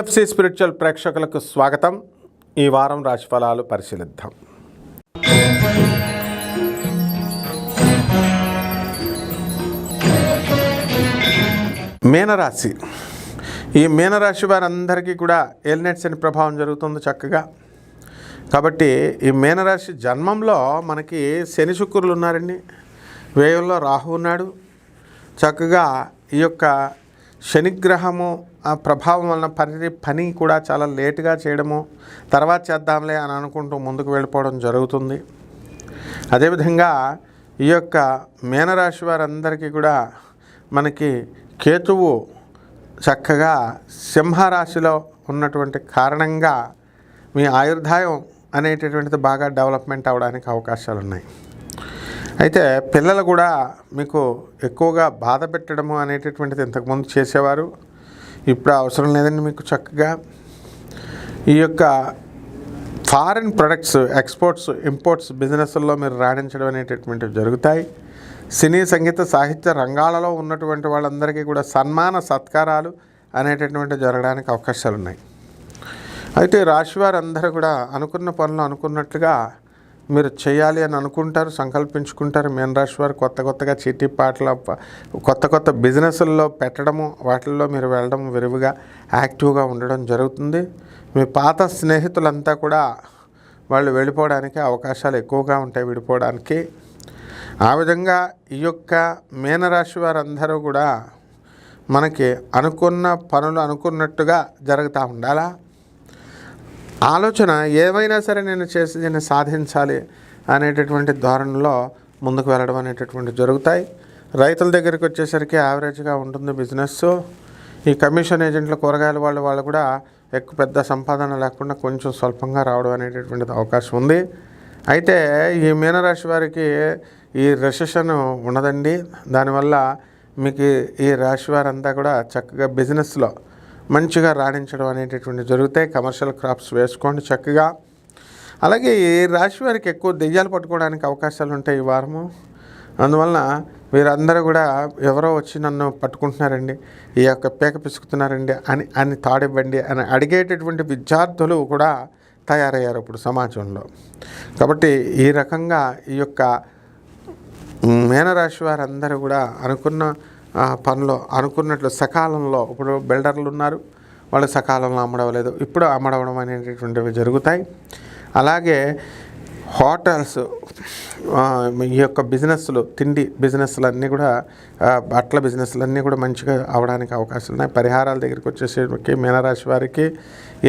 PFC spiritual ప్రేక్షకులకు స్వాగతం. ఈ వారం రాశిఫలాలు పరిశీలిద్దాం. మీనరాశి. ఈ మీనరాశి వారందరికీ కూడా ఏలినాటి శని ప్రభావం జరుగుతుంది చక్కగా. కాబట్టి ఈ మీనరాశి జన్మంలో మనకి శని శుక్రులు ఉన్నారండి. వ్యయంలో రాహు ఉన్నాడు. చక్కగా ఈ యొక్క శనిగ్రహము ఆ ప్రభావం వలన పని కూడా చాలా లేటుగా చేయడము, తర్వాత చేద్దాంలే అని అనుకుంటూ ముందుకు వెళ్ళిపోవడం జరుగుతుంది. అదేవిధంగా ఈ యొక్క మీనరాశి వారందరికీ కూడా మనకి కేతువు చక్కగా సింహరాశిలో ఉన్నటువంటి కారణంగా మీ ఆయుర్దాయం అనేటటువంటిది బాగా డెవలప్మెంట్ అవ్వడానికి అవకాశాలు ఉన్నాయి. అయితే పిల్లలు కూడా మీకు ఎక్కువగా బాధ పెట్టడము అనేటటువంటిది ఇంతకుముందు చేసేవారు. ఇప్పుడు అవసరం లేదండి. మీకు చక్కగా ఈ యొక్క ఫారిన్ ప్రొడక్ట్స్, ఎక్స్పోర్ట్స్, ఇంపోర్ట్స్ బిజినెస్ల్లో మీరు రాణించడం అనేటటువంటివి జరుగుతాయి. సినీ, సంగీత, సాహిత్య రంగాలలో ఉన్నటువంటి వాళ్ళందరికీ కూడా సన్మాన సత్కారాలు అనేటటువంటివి జరగడానికి అవకాశాలు ఉన్నాయి. అయితే రాశివారందరూ కూడా అనుకున్న పనులు అనుకున్నట్లుగా మీరు చేయాలి అని అనుకుంటారు, సంకల్పించుకుంటారు. మీనరాశి వారు కొత్తగా చీటీ పాటల కొత్త బిజినెస్ల్లో పెట్టడము, వాటిల్లో మీరు వెళ్ళడం, విరివిగా యాక్టివ్గా ఉండడం జరుగుతుంది. మీ పాత స్నేహితులంతా కూడా వాళ్ళు వెళ్ళిపోవడానికి అవకాశాలు ఎక్కువగా ఉంటాయి, విడిపోవడానికి. ఆ విధంగా ఈ యొక్క మీనరాశి వారందరూ కూడా మనకి అనుకున్న పనులు అనుకున్నట్టుగా జరుగుతూ ఉండాలా. ఆలోచన ఏమైనా సరే నేను చేసి దీన్ని సాధించాలి అనేటటువంటి ధోరణిలో ముందుకు వెళ్ళడం అనేటటువంటి జరుగుతాయి. రైతుల దగ్గరికి వచ్చేసరికి యావరేజ్గా ఉంటుంది బిజినెస్. ఈ కమిషన్ ఏజెంట్ల, కూరగాయల వాళ్ళు కూడా ఎక్కువ పెద్ద సంపాదన లేకుండా కొంచెం స్వల్పంగా రావడం అనేటటువంటిది అవకాశం ఉంది. అయితే ఈ మీనరాశి వారికి ఈ రెసెషన్ ఉన్నదండి. దానివల్ల మీకు ఈ రాశి వారంతా కూడా చక్కగా బిజినెస్లో మంచిగా రాణించడం అనేటటువంటి జరుగుతాయి. కమర్షియల్ క్రాప్స్ వేసుకోండి చక్కగా. అలాగే ఈ రాశి వారికి ఎక్కువ దెయ్యాలు పట్టుకోవడానికి అవకాశాలు ఉంటాయి ఈ వారము. అందువలన వీరందరూ కూడా ఎవరో వచ్చి నన్ను పట్టుకుంటున్నారండి, ఈ యొక్క పీక పిసుకుతున్నారండి అని తాడివ్వండి అని అడిగేటటువంటి విద్యార్థులు కూడా తయారయ్యారు ఇప్పుడు సమాజంలో. కాబట్టి ఈ రకంగా ఈ యొక్క మీనరాశి వారందరూ కూడా అనుకున్న పనులు అనుకున్నట్లు సకాలంలో, ఇప్పుడు బిల్డర్లు ఉన్నారు, వాళ్ళు సకాలంలో అమ్మడవలేదు, ఇప్పుడు అమ్మడవడం అనేటటువంటివి జరుగుతాయి. అలాగే హోటల్స్, ఈ యొక్క బిజినెస్లు, తిండి బిజినెస్లు అన్నీ కూడా, బట్టల బిజినెస్లు అన్నీ కూడా మంచిగా అవడానికి అవకాశాలు ఉన్నాయి. పరిహారాల దగ్గరికి వచ్చేసరికి మీనరాశి వారికి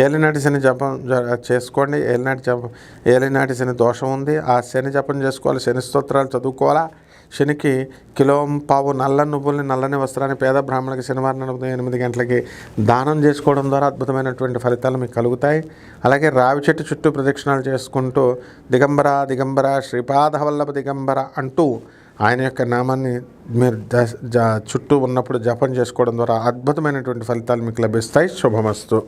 ఏలినాటి శని జపం చేసుకోండి. ఏలినాటి శని దోషం ఉంది. ఆ శని జపం చేసుకోవాలి, శని స్తోత్రాలు చదువుకోవాలా. శనికి కిలోంపావు నల్ల నువ్వుల్ని, నల్లని వస్త్రాన్ని పేద బ్రాహ్మణులకి శనివారం 8 గంటలకి దానం చేసుకోవడం ద్వారా అద్భుతమైనటువంటి ఫలితాలు మీకు కలుగుతాయి. అలాగే రావి చెట్టు చుట్టూ ప్రదక్షిణాలు చేసుకుంటూ దిగంబర దిగంబర శ్రీపాదవల్లభ దిగంబర అంటూ ఆయన యొక్క నామాన్ని మీరు చుట్టూ ఉన్నప్పుడు జపం చేసుకోవడం ద్వారా అద్భుతమైనటువంటి ఫలితాలు మీకు లభిస్తాయి. శుభమస్తు.